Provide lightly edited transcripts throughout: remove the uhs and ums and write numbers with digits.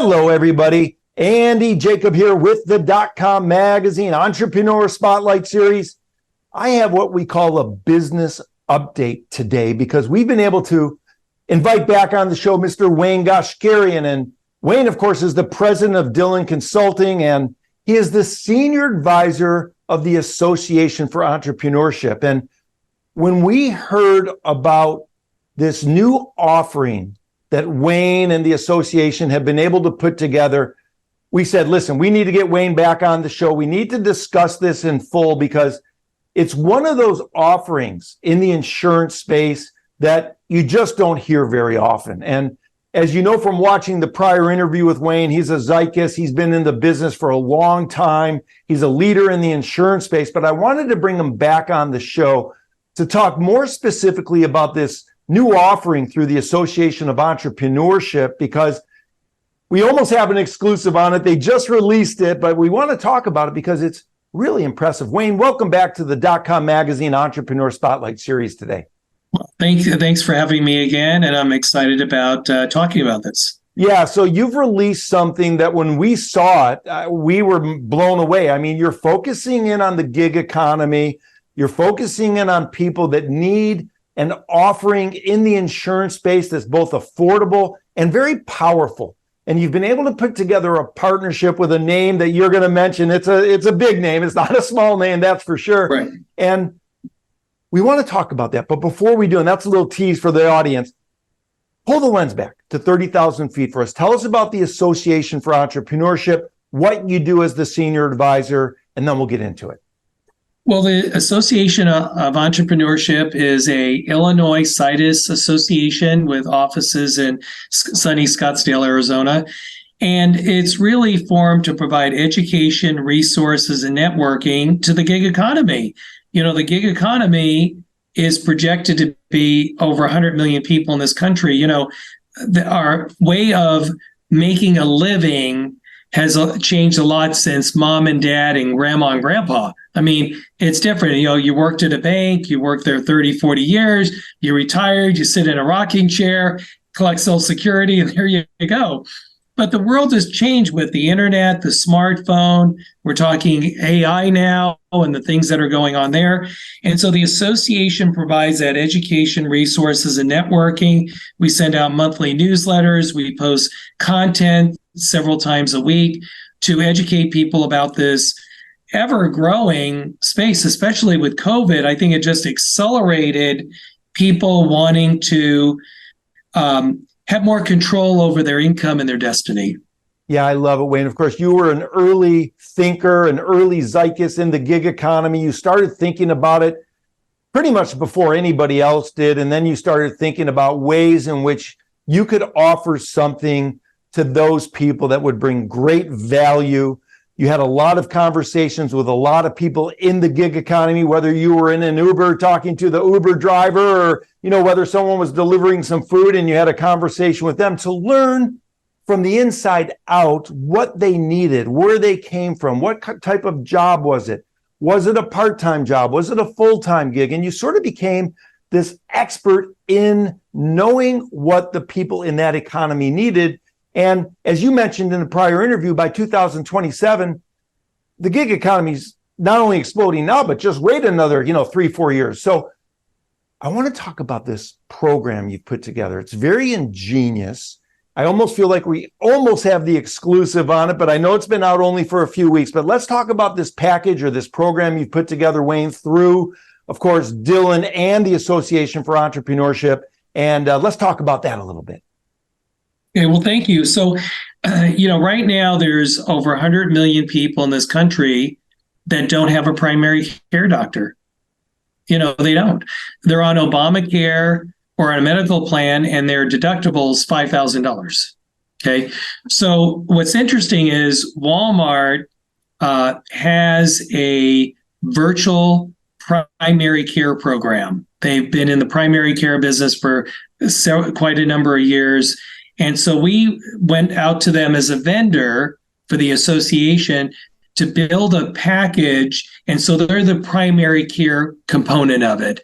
Hello, everybody. Andy Jacob here with the .com Magazine Entrepreneur Spotlight Series. I have what we call a business update today because we've been able to invite back on the show Mr. Wayne Goshkarian. And Wayne, of course, is the president of Dillon Consulting, and he is the senior advisor of the Association for Entrepreneurship. And when we heard about this new offering that Wayne and the association have been able to put together, we said, listen, we need to get Wayne back on the show. We need to discuss this in full because it's one of those offerings in the insurance space that you just don't hear very often. And as you know from watching the prior interview with Wayne, he's a zeitgeist. He's been in the business for a long time. He's a leader in the insurance space. But I wanted to bring him back on the show to talk more specifically about this new offering through the Association of Entrepreneurship, because we almost have an exclusive on it. They just released it, but we want to talk about it because it's really impressive. Wayne, welcome back to the .com Magazine Entrepreneur Spotlight Series today. Well, thanks for having me again, and I'm excited about talking about this. Yeah, so you've released something that when we saw it, we were blown away. I mean, you're focusing in on the gig economy. You're focusing in on people that need an offering in the insurance space that's both affordable and very powerful. And you've been able to put together a partnership with a name that you're going to mention. It's a big name. It's not a small name, that's for sure. Right. And we want to talk about that. But before we do, and that's a little tease for the audience, pull the lens back to 30,000 feet for us. Tell us about the Association for Entrepreneurship, what you do as the senior advisor, and then we'll get into it. Well, the Association of Entrepreneurship is a Illinois Citus association with offices in sunny Scottsdale, Arizona. And it's really formed to provide education, resources, and networking to the gig economy. You know, the gig economy is projected to be over 100 million people in this country. You know, our way of making a living has changed a lot since mom and dad and grandma and grandpa. I mean, it's different. You know, you worked at a bank, you worked there 30, 40 years, you retired, you sit in a rocking chair, collect Social Security, and there you go. But the world has changed with the internet, the smartphone. We're talking AI now and the things that are going on there. And so the association provides that education, resources, and networking. We send out monthly newsletters. We post content several times a week to educate people about this ever-growing space, especially with COVID. I think it just accelerated people wanting to have more control over their income and their destiny. Yeah, I love it, Wayne. Of course, you were an early thinker, an early zeitgeist in the gig economy. You started thinking about it pretty much before anybody else did. And then you started thinking about ways in which you could offer something to those people that would bring great value. You had a lot of conversations with a lot of people in the gig economy, whether you were in an Uber talking to the Uber driver or, you know, whether someone was delivering some food and you had a conversation with them to learn from the inside out what they needed, where they came from, what type of job was it? Was it a part-time job? Was it a full-time gig? And you sort of became this expert in knowing what the people in that economy needed. And as you mentioned in the prior interview, by 2027, the gig economy is not only exploding now, but just wait another, 3-4 years. So I want to talk about this program you've put together. It's very ingenious. I almost feel like we almost have the exclusive on it, but I know it's been out only for a few weeks. But let's talk about this package or this program you've put together, Wayne, through, of course, Dillon and the Association for Entrepreneurship. And let's talk about that a little bit. Okay, well, thank you. So, right now there's over 100 million people in this country that don't have a primary care doctor. They don't. They're on Obamacare or on a medical plan, and their deductible is $5,000. Okay, so what's interesting is Walmart has a virtual primary care program. They've been in the primary care business for quite a number of years. And so we went out to them as a vendor for the association to build a package. And so they're the primary care component of it.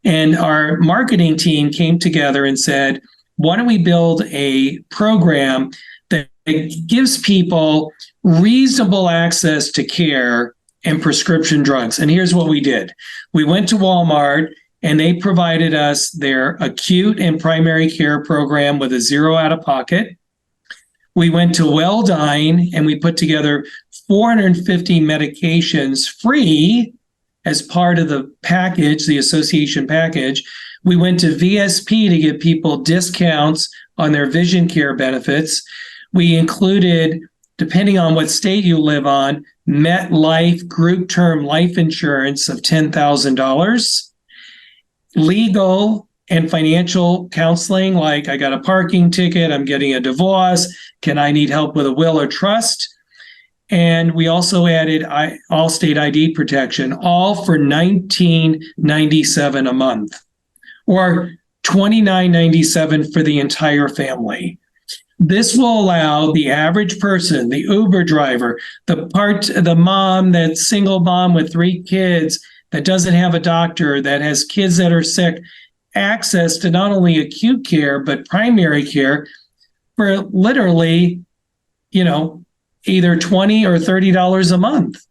And our marketing team came together and said, why don't we build a program that it gives people reasonable access to care and prescription drugs. And here's what we did. We went to Walmart and they provided us their acute and primary care program with a zero out of pocket. We went to Welldyne and we put together 450 medications free as part of the package, the association package. We went to VSP to give people discounts on their vision care benefits. We included, depending on what state you live on, MetLife group term life insurance of $10,000, legal and financial counseling, like I got a parking ticket, I'm getting a divorce, can I need help with a will or trust? And we also added Allstate ID protection, all for $19.97 a month, or $29.97 for the entire family. This will allow the average person, the Uber driver, the mom, that single mom with 3 kids that doesn't have a doctor, that has kids that are sick, access to not only acute care, but primary care for literally, either $20 or $30 a month.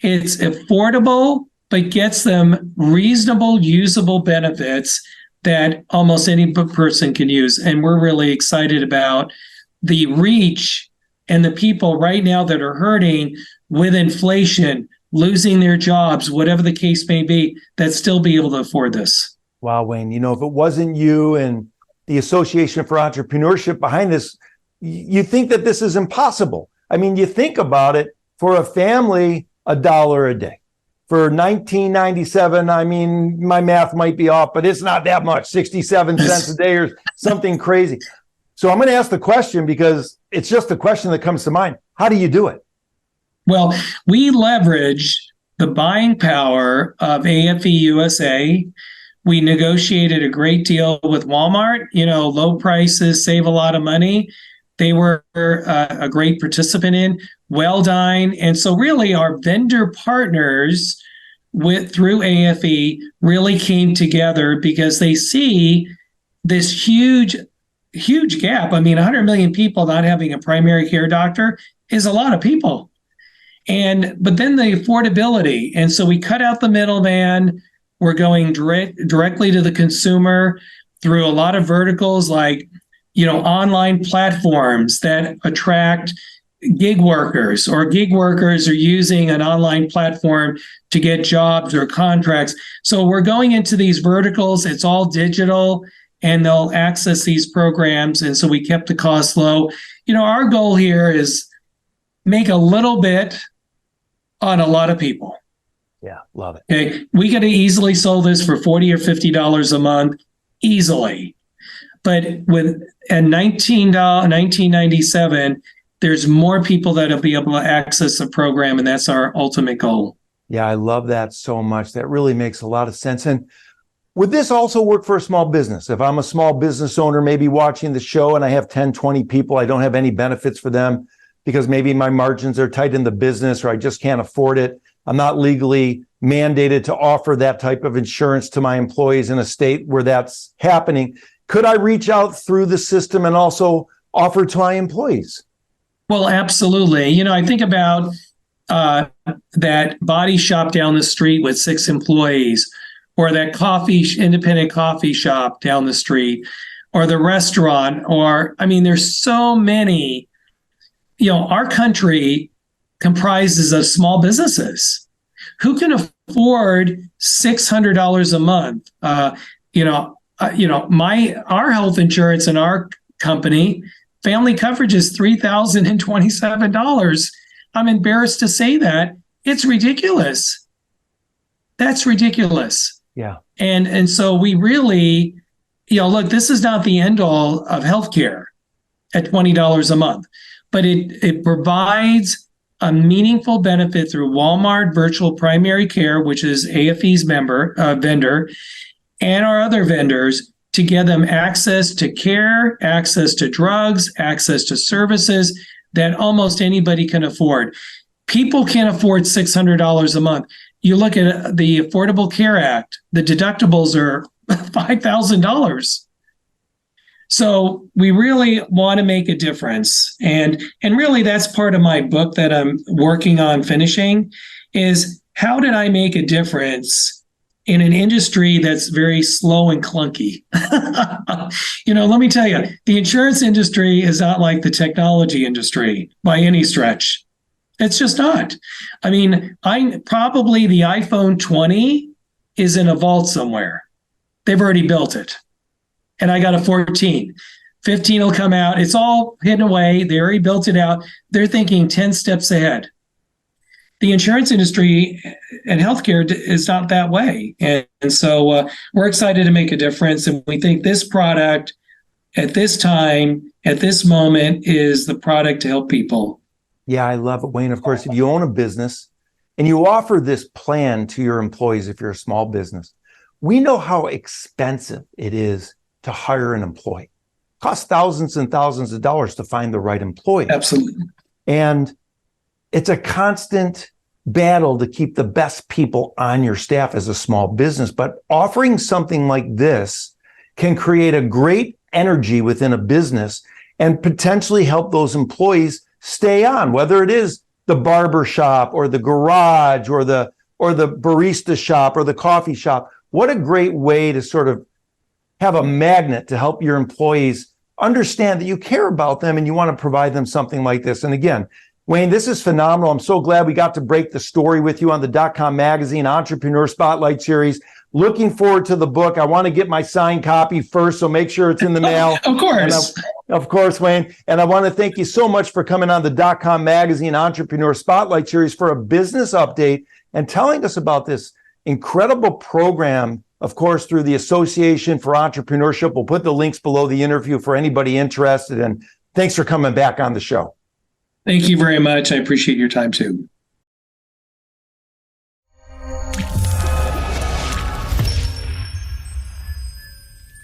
It's affordable, but gets them reasonable, usable benefits that almost any person can use. And we're really excited about the reach and the people right now that are hurting with inflation, losing their jobs, whatever the case may be, that still be able to afford this. Wow, Wayne, if it wasn't you and the Association for Entrepreneurship behind this, you think that this is impossible. I mean, you think about it, for a family, $1 a day. For $19.97, I mean, my math might be off, but it's not that much, 67 cents a day or something crazy. So I'm going to ask the question because it's just the question that comes to mind. How do you do it? Well, we leverage the buying power of AFE USA. We negotiated a great deal with Walmart, low prices, save a lot of money. They were a great participant in Welldyne. And so really our vendor partners through AFE really came together because they see this huge gap. I mean, 100 million people not having a primary care doctor is a lot of people. But then the affordability. And so we cut out the middleman. We're going directly to the consumer through a lot of verticals like, online platforms that attract gig workers, or gig workers are using an online platform to get jobs or contracts. So we're going into these verticals. It's all digital and they'll access these programs. And so we kept the cost low. Our goal here is make a little bit on a lot of people. Yeah, love it. Okay, we could have easily sold this for $40 or $50 a month, easily. But with $19.97, there's more people that'll be able to access the program, and that's our ultimate goal. Yeah, I love that so much. That really makes a lot of sense. And would this also work for a small business? If I'm a small business owner, maybe watching the show, and I have 10, 20 people, I don't have any benefits for them because maybe my margins are tight in the business or I just can't afford it. I'm not legally mandated to offer that type of insurance to my employees in a state where that's happening. Could I reach out through the system and also offer to my employees? Well, absolutely. I think about that body shop down the street with 6 employees, or that independent coffee shop down the street, or the restaurant, there's so many. Our country comprises of small businesses. Who can afford $600 a month? Our health insurance in our company, family coverage is $3,027. I'm embarrassed to say that. It's ridiculous. That's ridiculous. Yeah. And so we really, look, this is not the end all of healthcare at $20 a month, but it provides a meaningful benefit through Walmart Virtual Primary Care, which is AFE's vendor, and our other vendors, to give them access to care, access to drugs, access to services that almost anybody can afford. People can't afford $600 a month. You look at the Affordable Care Act, the deductibles are $5,000. So we really want to make a difference. And really that's part of my book that I'm working on finishing is how did I make a difference in an industry that's very slow and clunky? Let me tell you, the insurance industry is not like the technology industry by any stretch. It's just not. I mean, probably the iPhone 20 is in a vault somewhere. They've already built it. And I got a 14. 15 will come out. It's all hidden away. They already built it out. They're thinking 10 steps ahead. The insurance industry and healthcare is not that way. And so we're excited to make a difference. And we think this product at this time, at this moment, is the product to help people. Yeah, I love it, Wayne. Of course, if you own a business and you offer this plan to your employees, if you're a small business, we know how expensive it is to hire an employee. It costs thousands and thousands of dollars to find the right employee. Absolutely. And it's a constant battle to keep the best people on your staff as a small business. But offering something like this can create a great energy within a business and potentially help those employees stay on, whether it is the barber shop or the garage or the barista shop or the coffee shop. What a great way to sort of have a magnet to help your employees understand that you care about them and you want to provide them something like this. And again, Wayne, this is phenomenal. I'm so glad we got to break the story with you on the .com Magazine Entrepreneur Spotlight Series. Looking forward to the book. I want to get my signed copy first, so make sure it's in the mail. Of course. Of course, Wayne. And I want to thank you so much for coming on the .com Magazine Entrepreneur Spotlight Series for a business update and telling us about this incredible program, of course, through the Association for Entrepreneurship. We'll put the links below the interview for anybody interested. And thanks for coming back on the show. Thank you very much. I appreciate your time too.